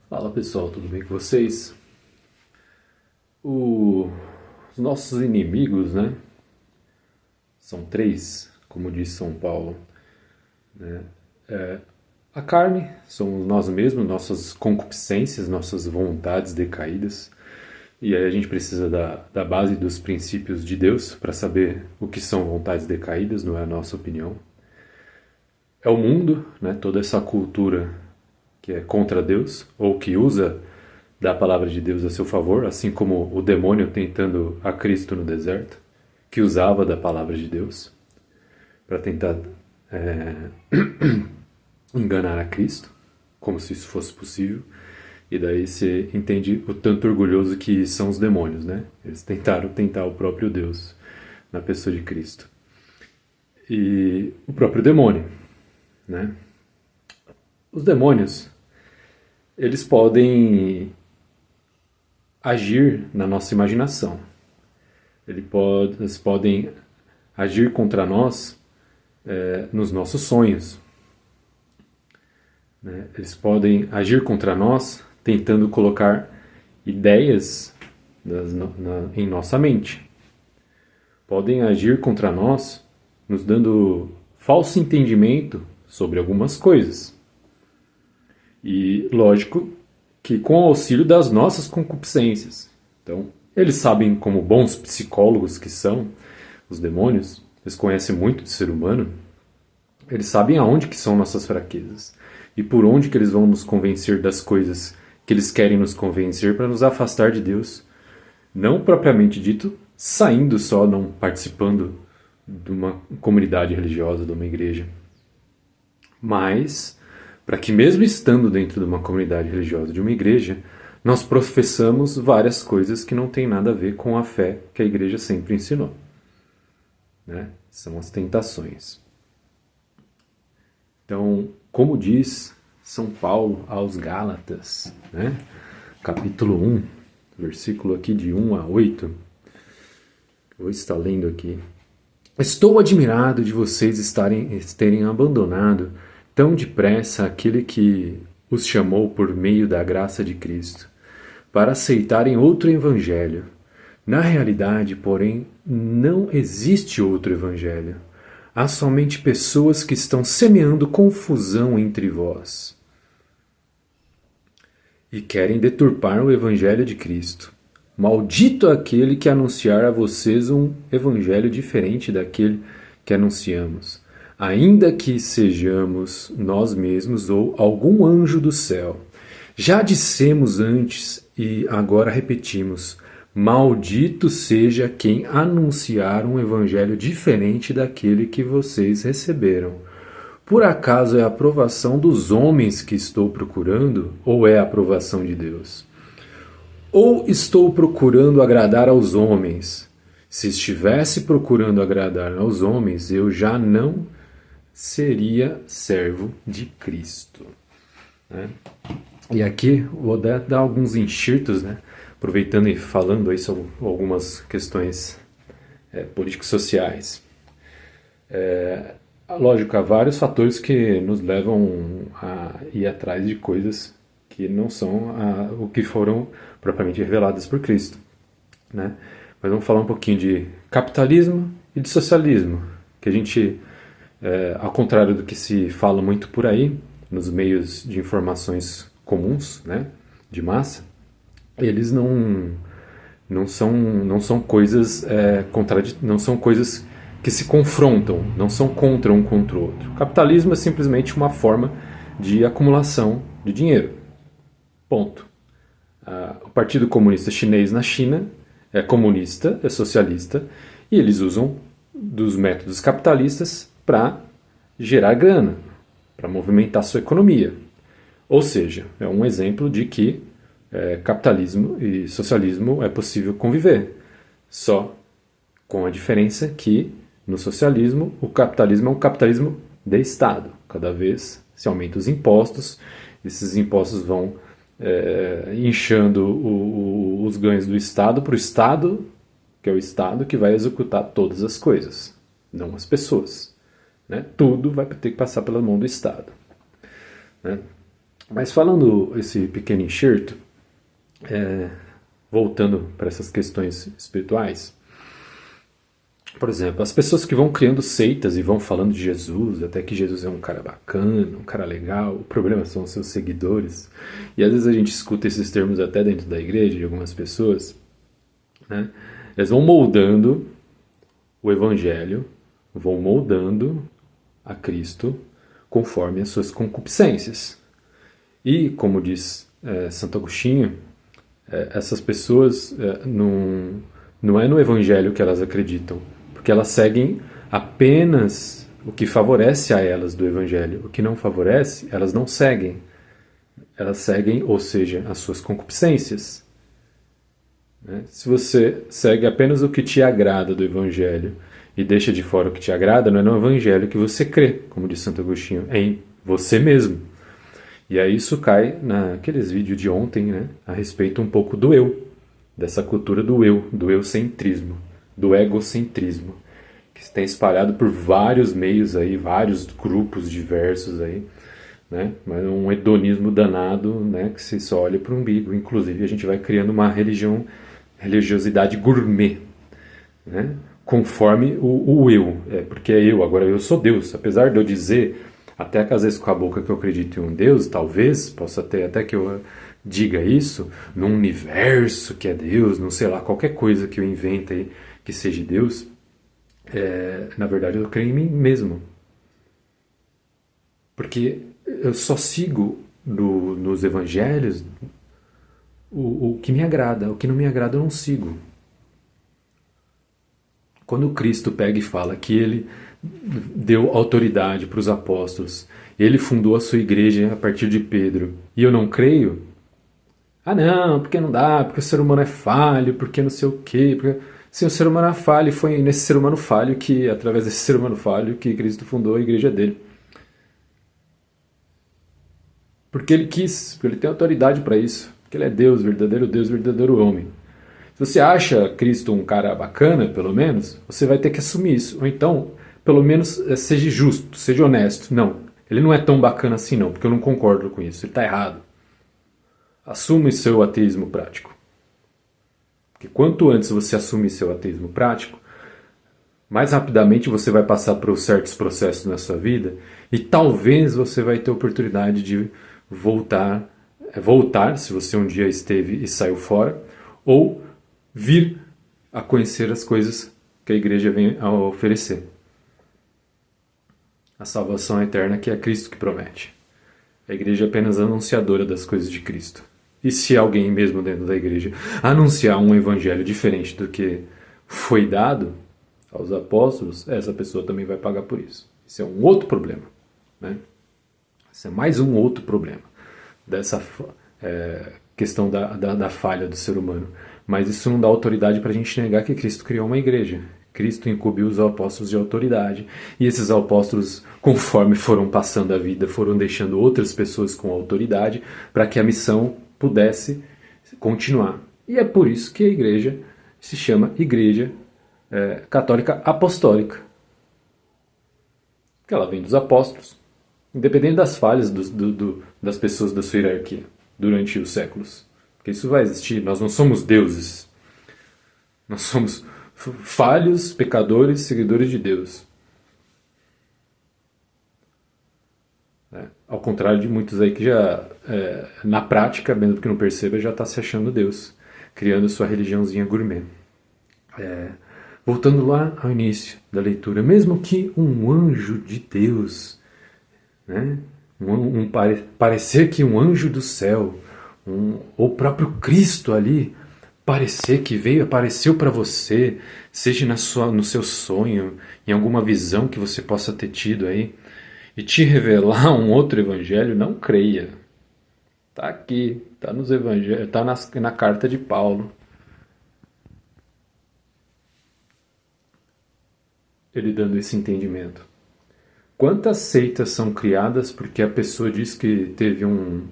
Fala pessoal, tudo bem com vocês? Os nossos inimigos, né? São três, como diz São Paulo. A carne, somos nós mesmos, nossas concupiscências, nossas vontades decaídas. E aí a gente precisa da base dos princípios de Deus para saber o que são vontades decaídas, não é a nossa opinião. É o mundo, né? Toda essa cultura que é contra Deus, ou que usa da palavra de Deus a seu favor, assim como o demônio tentando a Cristo no deserto, que usava da palavra de Deus para tentar enganar a Cristo, como se isso fosse possível. E daí você entende o tanto orgulhoso que são os demônios, né? Eles tentaram tentar o próprio Deus na pessoa de Cristo. E o próprio demônio, né? Os demônios, eles podem agir na nossa imaginação. Eles podem agir contra nós nos nossos sonhos. Né? Eles podem agir contra nós tentando colocar ideias em nossa mente. Podem agir contra nós nos dando falso entendimento sobre algumas coisas. E lógico que com o auxílio das nossas concupiscências. Então, eles sabem, como bons psicólogos que são, os demônios, eles conhecem muito de ser humano, eles sabem aonde que são nossas fraquezas e por onde que eles vão nos convencer das coisas que eles querem nos convencer para nos afastar de Deus. Não propriamente dito, saindo só, não participando de uma comunidade religiosa, de uma igreja. Mas, para que mesmo estando dentro de uma comunidade religiosa, de uma igreja, nós professamos várias coisas que não têm nada a ver com a fé que a igreja sempre ensinou. Né? São as tentações. Então, como diz São Paulo aos Gálatas, né? Capítulo 1, versículo aqui de 1 a 8, vou estar lendo aqui. Estou admirado de vocês terem abandonado tão depressa aquele que os chamou por meio da graça de Cristo, para aceitarem outro evangelho. Na realidade, porém, não existe outro evangelho. Há somente pessoas que estão semeando confusão entre vós e querem deturpar o evangelho de Cristo. Maldito aquele que anunciar a vocês um evangelho diferente daquele que anunciamos, ainda que sejamos nós mesmos ou algum anjo do céu. Já dissemos antes e agora repetimos: maldito seja quem anunciar um evangelho diferente daquele que vocês receberam. Por acaso é a aprovação dos homens que estou procurando, ou é a aprovação de Deus? Ou estou procurando agradar aos homens? Se estivesse procurando agradar aos homens, eu já não seria servo de Cristo. Né? E aqui vou dar alguns enxertos, né? Aproveitando e falando aí sobre algumas questões políticos sociais. Lógico, há vários fatores que nos levam a ir atrás de coisas que não são o que foram propriamente reveladas por Cristo. Né? Mas vamos falar um pouquinho de capitalismo e de socialismo, que a gente, ao contrário do que se fala muito por aí, nos meios de informações comuns, né, de massa, eles não são coisas não são coisas que se confrontam, não são contra um contra o outro. O capitalismo é simplesmente uma forma de acumulação de dinheiro. Ponto. O Partido Comunista Chinês na China é comunista, é socialista, e eles usam dos métodos capitalistas para gerar grana, para movimentar sua economia. Ou seja, é um exemplo de que capitalismo e socialismo é possível conviver. Só com a diferença que no socialismo o capitalismo é um capitalismo de Estado. Cada vez se aumentam os impostos, esses impostos vão inchando os ganhos do Estado para o Estado, que é o Estado que vai executar todas as coisas, não as pessoas. Né? Tudo vai ter que passar pela mão do Estado. Né? Mas falando esse pequeno enxerto, voltando para essas questões espirituais, por exemplo, as pessoas que vão criando seitas e vão falando de Jesus, até que Jesus é um cara bacana, um cara legal, o problema são os seus seguidores. E às vezes a gente escuta esses termos até dentro da igreja, de algumas pessoas, né? Eles vão moldando o evangelho, vão moldando a Cristo conforme as suas concupiscências. E, como diz Santo Agostinho, essas pessoas não é no evangelho que elas acreditam, porque elas seguem apenas o que favorece a elas do evangelho. O que não favorece, elas não seguem. Elas seguem, ou seja, as suas concupiscências. Se você segue apenas o que te agrada do evangelho e deixa de fora o que te agrada, não é no evangelho que você crê, como diz Santo Agostinho, é em você mesmo. E aí isso cai naqueles vídeos de ontem, né, a respeito um pouco do eu, dessa cultura do eucentrismo, do egocentrismo, que se tem espalhado por vários meios aí, vários grupos diversos aí, né, mas é um hedonismo danado, né, que se só olha para o umbigo. Inclusive a gente vai criando uma religiosidade gourmet, né, conforme o eu, porque é eu, agora eu sou Deus, apesar de eu dizer, até que às vezes com a boca que eu acredito em um Deus, talvez, possa ter até que eu diga isso, num universo que é Deus, não sei lá, qualquer coisa que eu invente aí que seja Deus, na verdade eu creio em mim mesmo. Porque eu só sigo nos evangelhos o que me agrada, o que não me agrada eu não sigo. Quando Cristo pega e fala que ele deu autoridade para os apóstolos, ele fundou a sua igreja a partir de Pedro, e eu não creio, não, porque não dá, porque o ser humano é falho, porque não sei o quê, porque... Sim, o ser humano é falho, e foi nesse ser humano falho que, através desse ser humano falho, que Cristo fundou a igreja dele. Porque ele quis, porque ele tem autoridade para isso, porque ele é Deus, verdadeiro homem. Se você acha Cristo um cara bacana, pelo menos, você vai ter que assumir isso. Ou então, pelo menos, seja justo, seja honesto. Não, ele não é tão bacana assim não, porque eu não concordo com isso, ele está errado. Assume seu ateísmo prático. Porque quanto antes você assumir seu ateísmo prático, mais rapidamente você vai passar por certos processos na sua vida e talvez você vai ter oportunidade de voltar, se você um dia esteve e saiu fora, ou vir a conhecer as coisas que a igreja vem a oferecer. A salvação eterna que é Cristo que promete. A igreja é apenas anunciadora das coisas de Cristo. E se alguém mesmo dentro da igreja anunciar um evangelho diferente do que foi dado aos apóstolos, essa pessoa também vai pagar por isso. Isso é um outro problema, né? Isso é mais um outro problema dessa questão da falha do ser humano. Mas isso não dá autoridade para a gente negar que Cristo criou uma igreja. Cristo incumbiu os apóstolos de autoridade. E esses apóstolos, conforme foram passando a vida, foram deixando outras pessoas com autoridade para que a missão pudesse continuar. E é por isso que a igreja se chama Igreja Católica Apostólica. Porque ela vem dos apóstolos, independente das falhas das pessoas da sua hierarquia durante os séculos. Porque isso vai existir. Nós não somos deuses. Nós somos falhos, pecadores, seguidores de Deus. Ao contrário de muitos aí que já, na prática, mesmo que não perceba, já está se achando Deus, criando sua religiãozinha gourmet. Voltando lá ao início da leitura, mesmo que um anjo de Deus, né, parecer que um anjo do céu, ou o próprio Cristo ali, parecer que apareceu para você, seja no seu sonho, em alguma visão que você possa ter tido aí, e te revelar um outro evangelho, não creia. Está aqui, está nos evangelhos, está na carta de Paulo. Ele dando esse entendimento. Quantas seitas são criadas porque a pessoa diz que teve um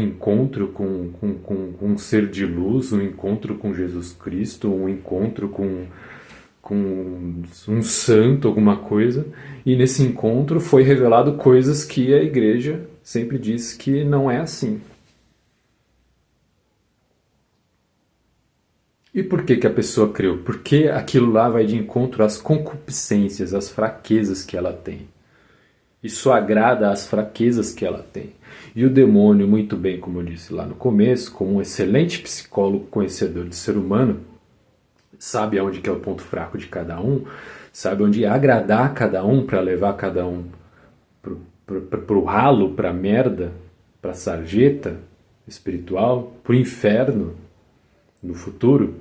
encontro com um ser de luz, um encontro com Jesus Cristo, um encontro com um santo, alguma coisa, e nesse encontro foi revelado coisas que a igreja sempre diz que não é assim. E por que que a pessoa creu? Porque aquilo lá vai de encontro às concupiscências, às fraquezas que ela tem. Isso agrada às fraquezas que ela tem. E o demônio, muito bem, como eu disse lá no começo, como um excelente psicólogo conhecedor do ser humano, sabe aonde que é o ponto fraco de cada um, sabe onde agradar cada um para levar cada um pro ralo, pra merda, pra sarjeta espiritual, pro inferno no futuro,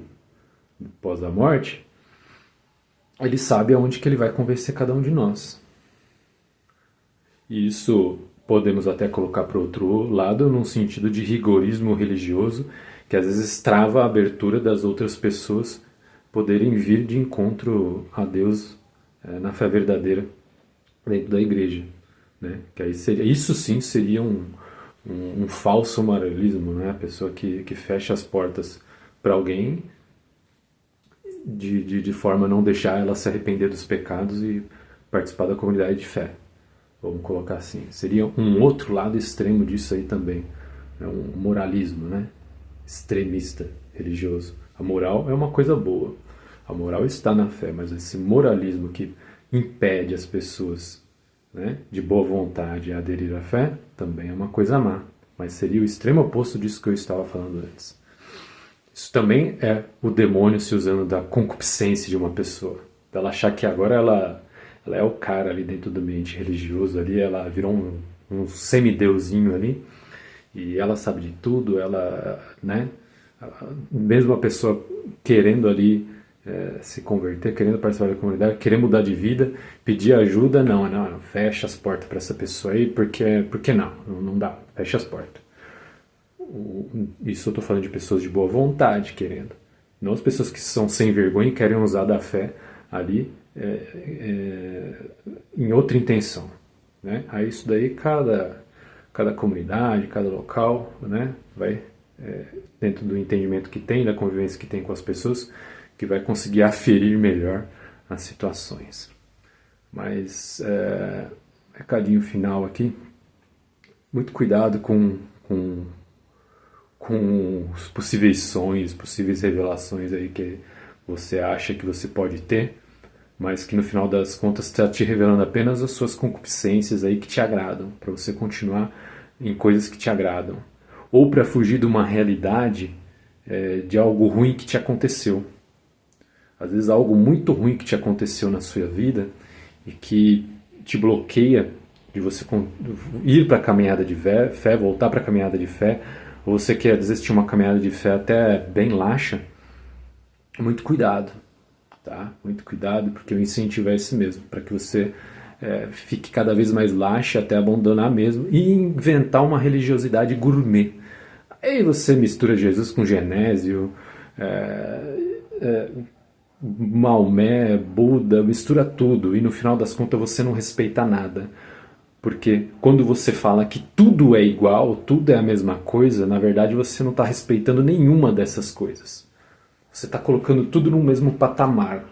pós a morte. Ele sabe aonde que ele vai convencer cada um de nós. E isso podemos até colocar para o outro lado, num sentido de rigorismo religioso, que às vezes trava a abertura das outras pessoas poderem vir de encontro a Deus na fé verdadeira dentro da igreja. Né? Que aí seria, isso sim seria um falso moralismo, né? A pessoa que fecha as portas para alguém de forma a não deixar ela se arrepender dos pecados e participar da comunidade de fé. Vamos colocar assim. Seria um outro lado extremo disso aí também. É um moralismo, né? Extremista, religioso. A moral é uma coisa boa. A moral está na fé, mas esse moralismo que impede as pessoas, né, de boa vontade a aderir à fé também é uma coisa má. Mas seria o extremo oposto disso que eu estava falando antes. Isso também é o demônio se usando da concupiscência de uma pessoa. Ela achar que agora ela é o cara ali dentro do ambiente religioso ali, ela virou um semideusinho ali, e ela sabe de tudo, ela, né, mesmo a pessoa querendo ali se converter, querendo participar da comunidade, querer mudar de vida, pedir ajuda, não, fecha as portas para essa pessoa aí, porque não dá, fecha as portas. Isso eu estou falando de pessoas de boa vontade querendo, não as pessoas que são sem vergonha e querem usar da fé ali em outra intenção, né? Aí isso daí cada comunidade, cada local, né, vai dentro do entendimento que tem, da convivência que tem com as pessoas, que vai conseguir aferir melhor as situações. Mas recadinho final aqui, muito cuidado com os possíveis sonhos, possíveis revelações aí que você acha que você pode ter, mas que no final das contas está te revelando apenas as suas concupiscências aí que te agradam, para você continuar em coisas que te agradam, ou para fugir de uma realidade de algo ruim que te aconteceu. Às vezes algo muito ruim que te aconteceu na sua vida e que te bloqueia de você ir para a caminhada de fé, voltar para a caminhada de fé, ou você quer desistir uma caminhada de fé até bem laxa. Muito cuidado. Tá? Muito cuidado, porque o incentivo é esse mesmo, para que você fique cada vez mais laxa até abandonar mesmo e inventar uma religiosidade gourmet. Aí você mistura Jesus com Genésio, Maomé, Buda, mistura tudo e no final das contas você não respeita nada. Porque quando você fala que tudo é igual, tudo é a mesma coisa, na verdade você não está respeitando nenhuma dessas coisas. Você está colocando tudo no mesmo patamar.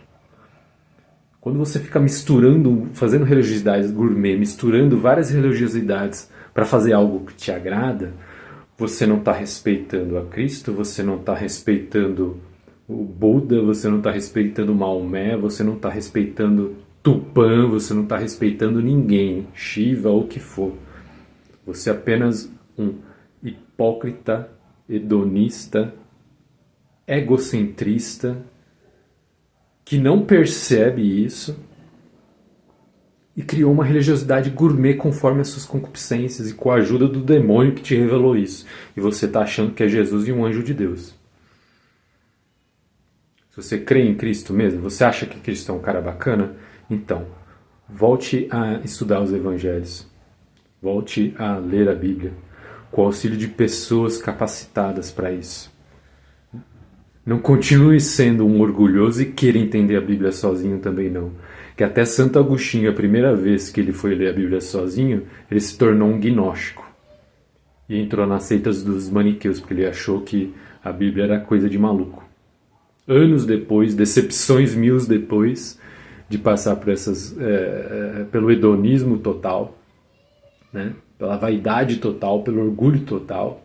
Quando você fica misturando, fazendo religiosidades gourmet, misturando várias religiosidades para fazer algo que te agrada, você não está respeitando a Cristo, você não está respeitando o Buda, você não está respeitando Maomé, você não está respeitando Tupã, você não está respeitando ninguém, Shiva ou o que for. Você é apenas um hipócrita, hedonista, egocentrista, que não percebe isso e criou uma religiosidade gourmet conforme as suas concupiscências e com a ajuda do demônio que te revelou isso. E você está achando que é Jesus e um anjo de Deus. Se você crê em Cristo mesmo, você acha que Cristo é um cara bacana? Então, volte a estudar os evangelhos. Volte a ler a Bíblia com o auxílio de pessoas capacitadas para isso. Não continue sendo um orgulhoso e queira entender a Bíblia sozinho também não. Que até Santo Agostinho, a primeira vez que ele foi ler a Bíblia sozinho, ele se tornou um gnóstico. E entrou nas seitas dos maniqueus, porque ele achou que a Bíblia era coisa de maluco. Anos depois, decepções mil depois de passar por pelo hedonismo total, né? pela vaidade total, pelo orgulho total,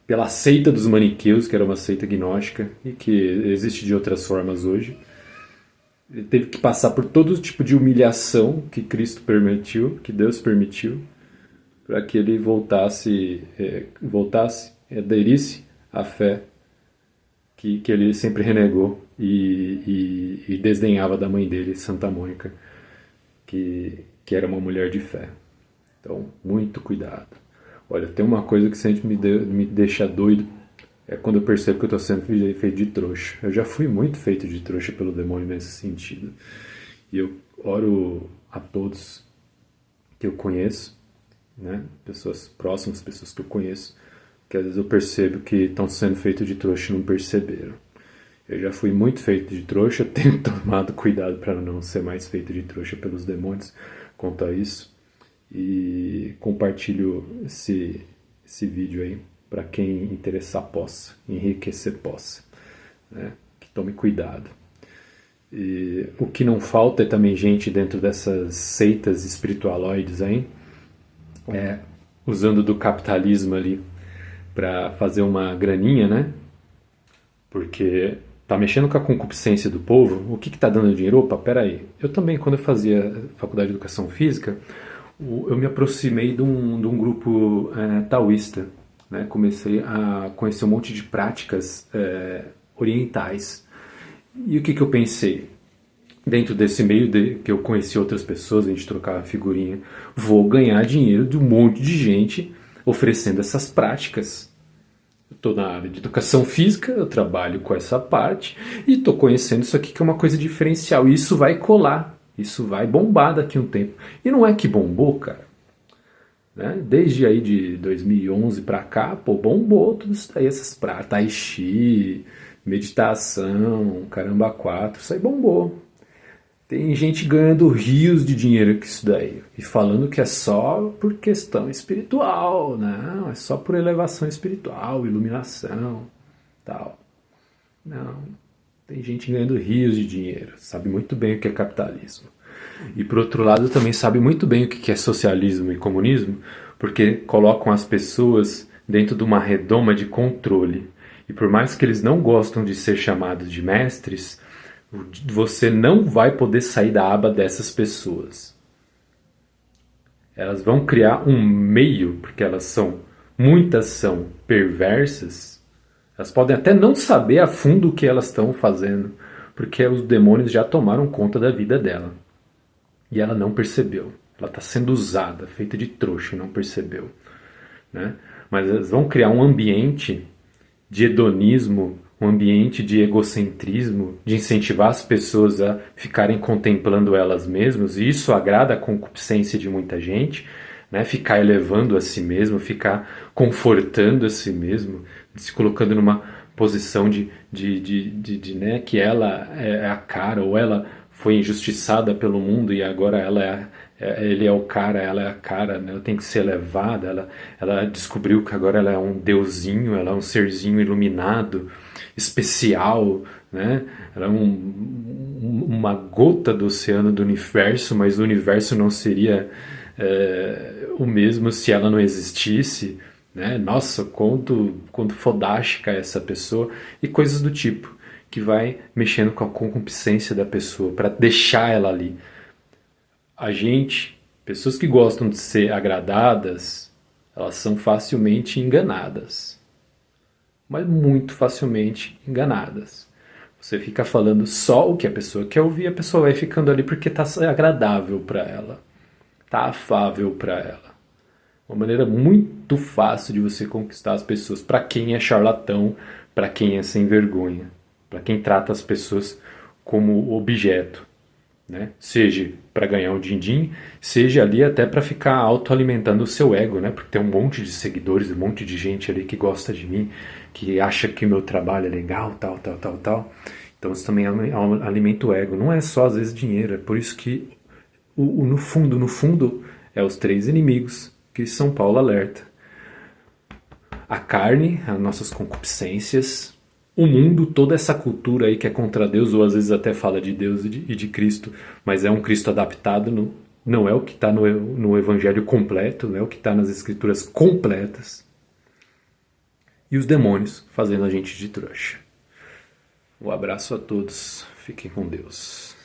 pela seita dos maniqueus, que era uma seita gnóstica e que existe de outras formas hoje. Ele teve que passar por todo tipo de humilhação que Cristo permitiu, que Deus permitiu, para que ele aderisse à fé que ele sempre renegou e desdenhava da mãe dele, Santa Mônica, que era uma mulher de fé. Então, muito cuidado. Olha, tem uma coisa que sempre me deixa doido, é quando eu percebo que eu estou sendo feito de trouxa. Eu já fui muito feito de trouxa pelo demônio nesse sentido. E eu oro a todos que eu conheço, né? Pessoas próximas, pessoas que eu conheço, que às vezes eu percebo que estão sendo feitos de trouxa e não perceberam. Eu já fui muito feito de trouxa, tenho tomado cuidado para não ser mais feito de trouxa pelos demônios quanto a isso. E compartilho esse vídeo aí para quem interessar possa, enriquecer possa, né? Que tome cuidado. E o que não falta é também gente dentro dessas seitas espiritualoides aí, usando do capitalismo ali para fazer uma graninha, né? Porque tá mexendo com a concupiscência do povo. O que tá dando dinheiro? Opa, peraí. Eu também, quando eu fazia faculdade de educação física, eu me aproximei de um grupo taoísta, né? Comecei a conhecer um monte de práticas orientais. E o que eu pensei? Dentro desse meio que eu conheci outras pessoas, a gente trocava figurinha, vou ganhar dinheiro de um monte de gente oferecendo essas práticas. Eu estou na área de educação física, eu trabalho com essa parte e estou conhecendo isso aqui que é uma coisa diferencial. E isso vai colar, isso vai bombar daqui a um tempo. E não é que bombou, cara. Né? Desde aí de 2011 para cá, pô, bombou tudo isso aí, essas práticas, tai chi, meditação, caramba quatro, isso aí bombou. Tem gente ganhando rios de dinheiro com isso daí. E falando que é só por questão espiritual. Não, é só por elevação espiritual, iluminação, tal. Não, tem gente ganhando rios de dinheiro. Sabe muito bem o que é capitalismo. E por outro lado também sabe muito bem o que é socialismo e comunismo, porque colocam as pessoas dentro de uma redoma de controle. E por mais que eles não gostam de ser chamados de mestres, você não vai poder sair da aba dessas pessoas. Elas vão criar um meio, porque muitas são perversas. Elas podem até não saber a fundo o que elas estão fazendo, porque os demônios já tomaram conta da vida dela. E ela não percebeu. Ela está sendo usada, feita de trouxa e não percebeu. Né? Mas elas vão criar um ambiente de hedonismo, um ambiente de egocentrismo, de incentivar as pessoas a ficarem contemplando elas mesmas, e isso agrada a concupiscência de muita gente, né? Ficar elevando a si mesmo, ficar confortando a si mesmo, se colocando numa posição de né, que ela é a cara, ou ela foi injustiçada pelo mundo e agora ele é o cara, ela é a cara, né? Ela tem que ser elevada, ela descobriu que agora ela é um deusinho, ela é um serzinho iluminado, especial, né? Ela é uma gota do oceano do universo, mas o universo não seria o mesmo se ela não existisse, né? Nossa, quanto fodástica é essa pessoa, e coisas do tipo, que vai mexendo com a concupiscência da pessoa, para deixar ela ali. Pessoas que gostam de ser agradadas, elas são facilmente enganadas. Mas muito facilmente enganadas. Você fica falando só o que a pessoa quer ouvir, a pessoa vai ficando ali porque está agradável para ela, está afável para ela. Uma maneira muito fácil de você conquistar as pessoas, para quem é charlatão, para quem é sem vergonha, para quem trata as pessoas como objeto, né? Seja para ganhar um din-din, seja ali até para ficar autoalimentando o seu ego, né? Porque tem um monte de seguidores, um monte de gente ali que gosta de mim, que acha que o meu trabalho é legal, tal. Então isso também alimenta o ego. Não é só às vezes dinheiro, é por isso que no fundo é os três inimigos que São Paulo alerta: a carne, as nossas concupiscências, o mundo, toda essa cultura aí que é contra Deus, ou às vezes até fala de Deus e de Cristo, mas é um Cristo adaptado não é o que está no Evangelho completo, não é o que está nas Escrituras completas. E os demônios fazendo a gente de trouxa. Um abraço a todos, fiquem com Deus.